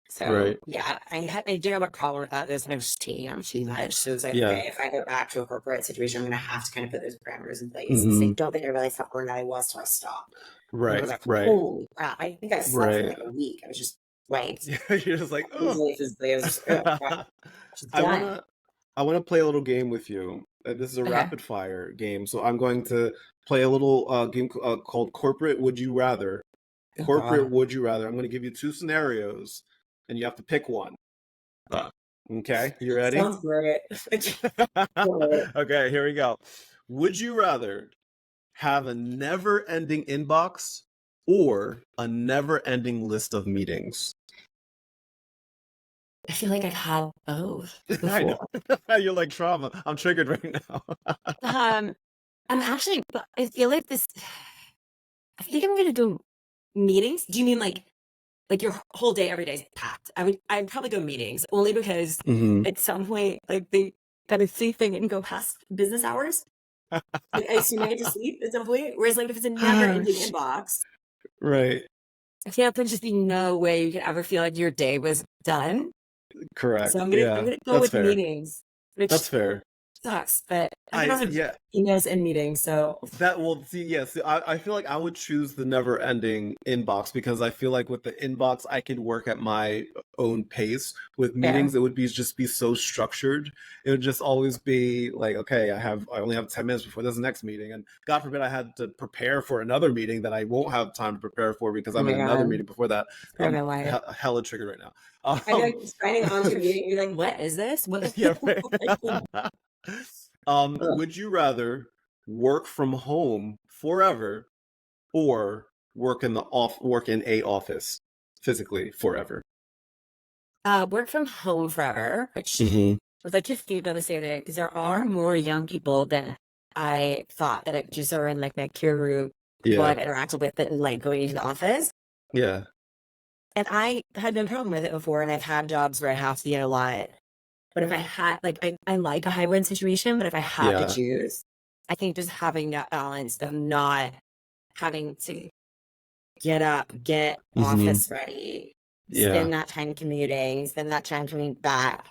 So yeah, I do have a problem with that. There's no taking on too much. So it's like, okay, if I go back to a corporate situation, I'm going to have to kind of put those parameters in place. I don't think I realized how bored I was till I stopped. Right. I was like, holy crap! I think I slept for like a week. I was just like, you're just like, oh. I want to play a little game with you. This is a rapid fire game, so I'm going to play a little game called Corporate Would You Rather. Would You Rather. I'm going to give you two scenarios, and you have to pick one. Okay, you ready? Sounds great. Okay, here we go. Would you rather have a never-ending inbox or a never-ending list of meetings? I feel like I've had both before. I know. You're like, trauma. I'm triggered right now. I'm actually, I feel like this, I think I'm going to do meetings. Do you mean like your whole day, every day is packed? I'd probably go meetings, only because at some point, like, they got to sleep thing and go past business hours. Like, I assume I get to sleep at some point. Whereas, like, if it's a never-ending inbox, right? I feel like there'd just be no way you could ever feel like your day was done. Correct. So I'm gonna go with meetings. Which that's fair. Sucks, but I don't have emails and meetings, so that will see. I feel like I would choose the never-ending inbox, because I feel like with the inbox I can work at my own pace. With meetings, it would just be so structured. It would just always be like, okay, I only have 10 minutes before this next meeting, and God forbid I had to prepare for another meeting that I won't have time to prepare for because I'm in another meeting before that. I'm hella triggered right now. I feel like signing on to a meeting, you're like, what is this? What? Yeah, right. Would you rather work from home forever or work in a office physically forever? Work from home forever, which was like just keep on the same day, because there are more young people than I thought that it just are in like my peer group people I've interacted with that like going to the office. Yeah. And I had no problem with it before, and I've had jobs where I have to be in a lot. But if I had, like, I like a hybrid situation, but if I had to choose, I think just having that balance of not having to get up, get office ready, spend that time commuting, spend that time coming back.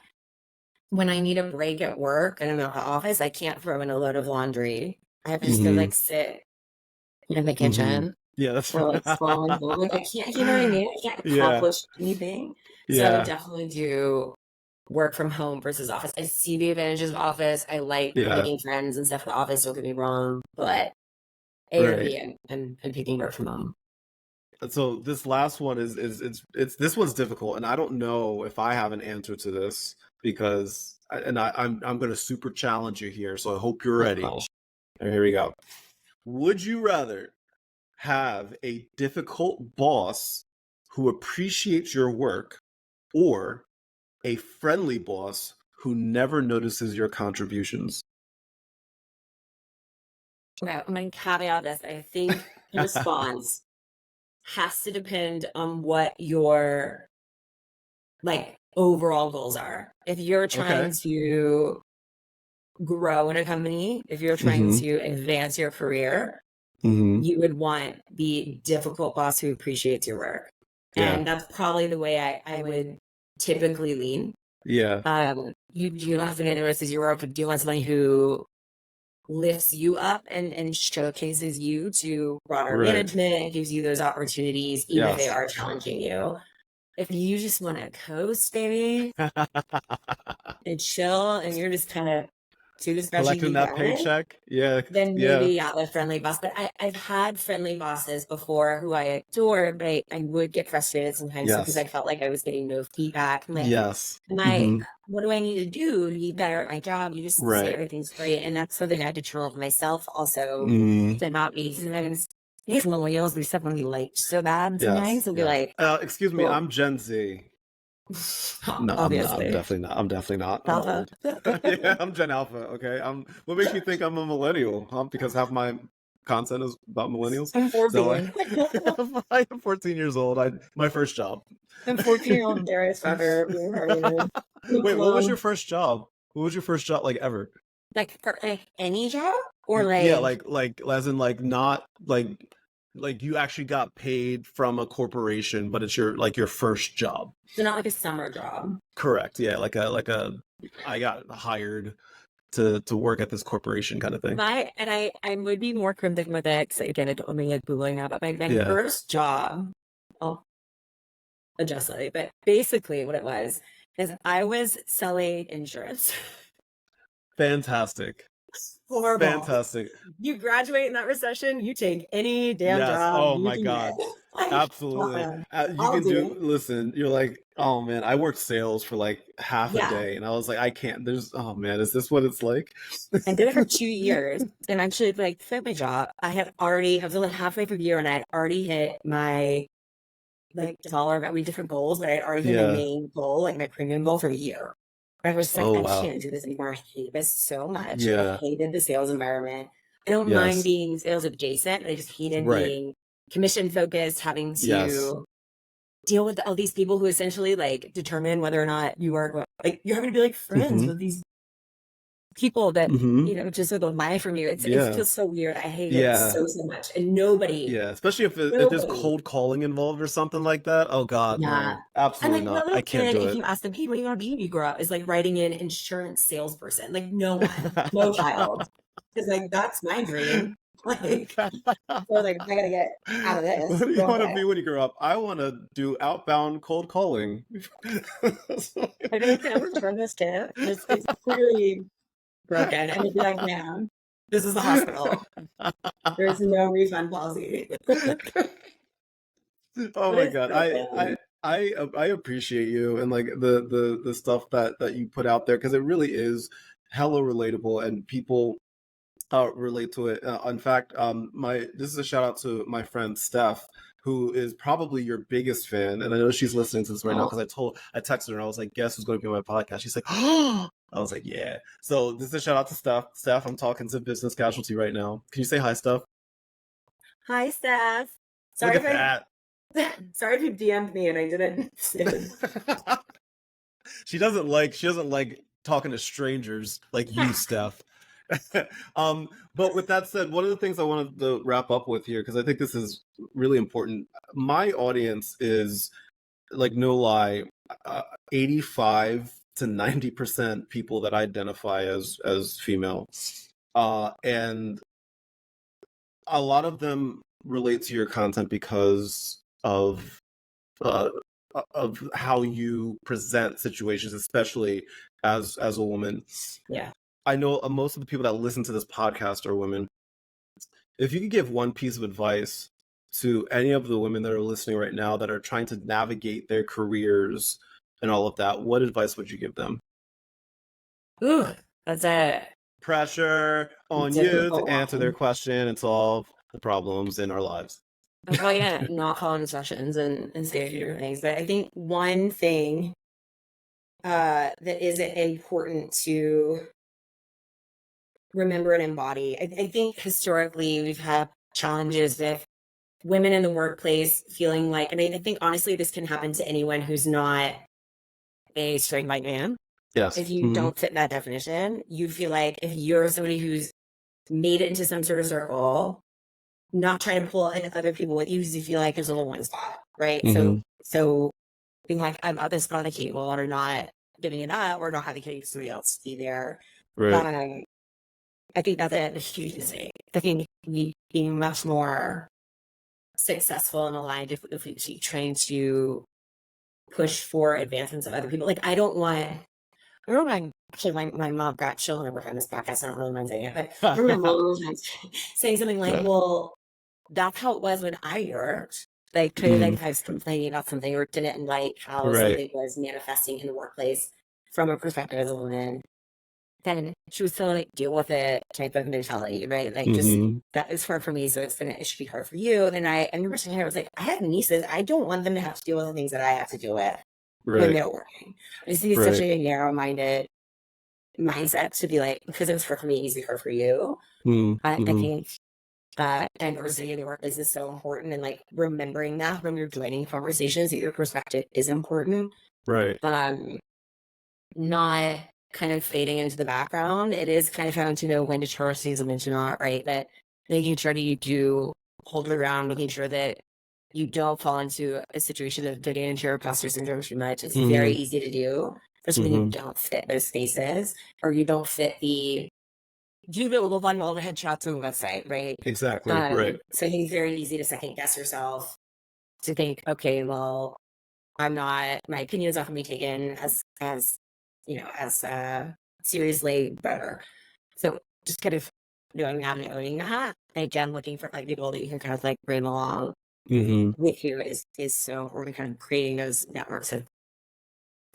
When I need a break at work and I'm in the office, I can't throw in a load of laundry. I have to just go, like, sit in the kitchen. Yeah, that's or like scroll and like I can't, you know what I mean? I can't accomplish anything. So I would definitely do work from home versus office. I see the advantages of office. I like making friends and stuff in the office, don't get me wrong, but A or B, I'm picking work from home. So this last one is this one's difficult, and I don't know if I have an answer to this because I'm going to super challenge you here, so I hope you're ready. Here we go. Would you rather have a difficult boss who appreciates your work, or a friendly boss who never notices your contributions? Okay, I'm going to caveat this. I think the response has to depend on what your like overall goals are. If you're trying to grow in a company, if you're trying to advance your career, you would want the difficult boss who appreciates your work. And that's probably the way I would typically lean. Yeah. You don't have to get notices your work, but do you want somebody who lifts you up and showcases you to broader management and gives you those opportunities, even if they are challenging you. If you just want to coast, baby, and chill, and you're just kind of collecting that paycheck, then maybe the friendly boss. But I've had friendly bosses before who I adored, but I would get frustrated sometimes because I felt like I was getting no feedback. Like, what do I need to do to be better at my job? You just say everything's great, and that's something I had to chill with myself also to not be. Sometimes these millennials do stuff when we like so bad. Sometimes they'll be like, "Excuse me, I'm Gen Z." No, obviously. I'm definitely not. Alpha. Yeah, I'm Gen Alpha. Okay. What makes you think I'm a millennial? Because half my content is about millennials. I'm 14. So I'm 14 years old. My first job. I'm 14-year-old Darius Fucker. Wait, what was your first job? What was your first job like ever? Like for any job, or like as in not like you actually got paid from a corporation, but it's your first job. So not like a summer job. Correct. Yeah, like a I got hired to work at this corporation kind of thing. I would be more cryptic with it because again, I don't want to be like Googling up. But my first job, I'll adjust slightly, but basically what it was is I was selling insurance. Fantastic. Horrible. Fantastic. You graduate in that recession, you take any damn job. Oh my God. Absolutely. You can listen, you're like, oh man, I worked sales for like half a day and I was like, I can't, oh man, is this what it's like? I did it for 2 years and actually like quit my job. I was like halfway through the year and I had already hit my like dollar, we different goals, but I had already hit my main goal, like my premium goal for the year. I was like, I can't do this anymore. I hate this so much. I hated the sales environment. I don't mind being sales adjacent, but I just hated being commission focused, having to deal with all these people who essentially like determine whether or not you are like you're having to be like friends with these people that just sort of lie from you. It feels so weird. I hate it so much, and nobody. Yeah, especially if there's cold calling involved or something like that. Oh God, no, absolutely not. I can't do it. If you ask them, hey, what do you want to be when you grow up? Is like writing in insurance salesperson. Like no one, no child. Because like that's my dream. Like, so like I gotta get out of this. What do you want to be when you grow up? I want to do outbound cold calling. I don't think I ever turn this down. It's clearly broken. And it's like, man, this is the hospital. There's no refund policy. Oh my God. I appreciate you and like the stuff that you put out there because it really is hella relatable and people relate to it. In fact, this is a shout out to my friend Steph, who is probably your biggest fan, and I know she's listening to this right now because I texted her and I was like, "Guess who's going to be on my podcast?" She's like, "Oh!" I was like, "Yeah." So this is a shout out to Steph. Steph, I'm talking to Business Casualty right now. Can you say hi, Steph? Hi, Steph. Sorry if sorry if you DM'd me and I didn't. She doesn't like talking to strangers like you, Steph. But with that said, one of the things I wanted to wrap up with here, because I think this is really important. My audience is, like, no lie, 85 to 90% people that identify as female, and a lot of them relate to your content because of of how you present situations, especially as a woman. Yeah. I know most of the people that listen to this podcast are women. If you could give one piece of advice to any of the women that are listening right now that are trying to navigate their careers and all of that, what advice would you give them? Ooh, that's a pressure on you to answer their question and solve the problems in our lives. I'm probably gonna not call in sessions and say a few different things, but I think one thing that is important to remember and embody. I think historically we've had challenges with women in the workplace feeling like, and I think honestly this can happen to anyone who's not a straight white man. Yes. If you don't fit that definition, you feel like if you're somebody who's made it into some sort of circle, not trying to pull in other people with you because you feel like there's a little one spot, right? So being like, I'm at this spot on the table or not giving it up or not having somebody else be there. Right. I think that's a huge mistake. I think being much more successful and aligned if we keep trying to push for advancements of other people. Like I don't want actually my mom got children work on this podcast. I don't really mind saying it, but I remember saying something like, well, that's how it was when I worked. Like kind of like if I was complaining about something or didn't like how something was manifesting in the workplace from a perspective as a woman. Then she was still like deal with it type of mentality, right? Like just that is hard for me, so it should be hard for you. And I remember saying, I was like, I have nieces. I don't want them to have to deal with the things that I have to deal with when they're working. I just think it's such a narrow-minded mindset to be like, because it was hard for me, easy hard for you. I think that diversity in the workplace is so important, and like remembering that when you're joining conversations, that your perspective is important. Right. Not kind of fading into the background. It is kind of having to know when to trust things and when to not, right? But making sure that you do hold it around, making sure that you don't fall into a situation of getting into your imposter syndrome too much. It's very easy to do, especially when you don't fit those spaces or you don't fit the little one all the headshots on the website, right? Exactly. Right. So I think it's very easy to second guess yourself, to think, okay, well, my opinion is not going to be taken as seriously better. So just kind of doing that and owning that. And again, looking for like people that you can kind of like bring along with you is so important. Kind of creating those networks of,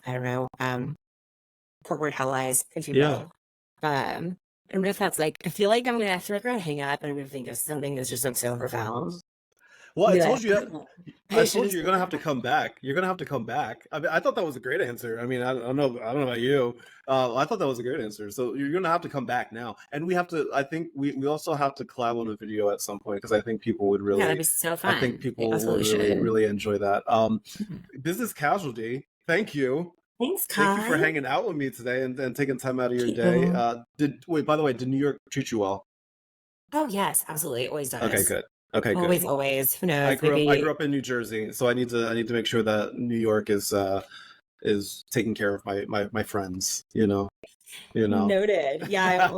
I don't know, corporate allies, if you will. And if that's like, I feel like I'm gonna have to hang up and I'm gonna think of something that's just so profound. Well, I told you you're gonna have to come back. You're gonna have to come back. I mean, I thought that was a great answer. I mean, I don't know about you. I thought that was a great answer. So you're gonna have to come back now, and we have to. I think we also have to collab on a video at some point because I think people would really. That'd be so fun. I think people would really enjoy that. Business Casualty. Thank you. Thanks, Kai. Thank you for hanging out with me today and taking time out of your day. By the way, did New York treat you well? Oh yes, absolutely. It always does. Okay, good. Okay, always, good. Always. Who knows? I grew up in New Jersey, so I need to make sure that New York is taking care of my friends. You know. Noted. Yeah,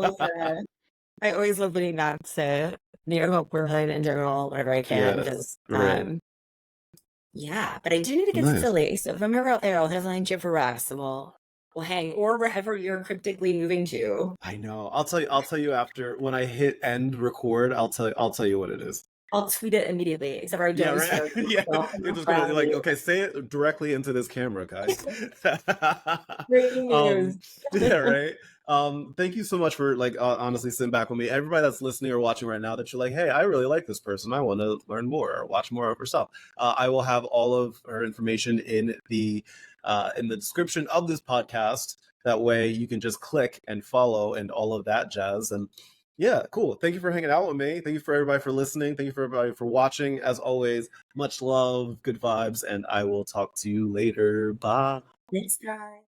I always love putting that to New York neighborhood in general whenever I can. Because, yeah, but I do need to get to Philly. So if I'm ever out there, I'll headline you for us, and we'll hang, or wherever you're cryptically moving to. I know. I'll tell you after when I hit end record. I'll tell you what it is. I'll tweet it immediately. Except for you're just gonna like, okay, say it directly into this camera, guys. Breaking news. Yeah, right. Thank you so much for like honestly sitting back with me. Everybody that's listening or watching right now, that you're like, hey, I really like this person. I want to learn more or watch more of her stuff. I will have all of her information in the description of this podcast. That way you can just click and follow and all of that jazz. And yeah, cool. Thank you for hanging out with me. Thank you for everybody for listening. Thank you for everybody for watching. As always, much love, good vibes, and I will talk to you later. Bye. Thanks, guys.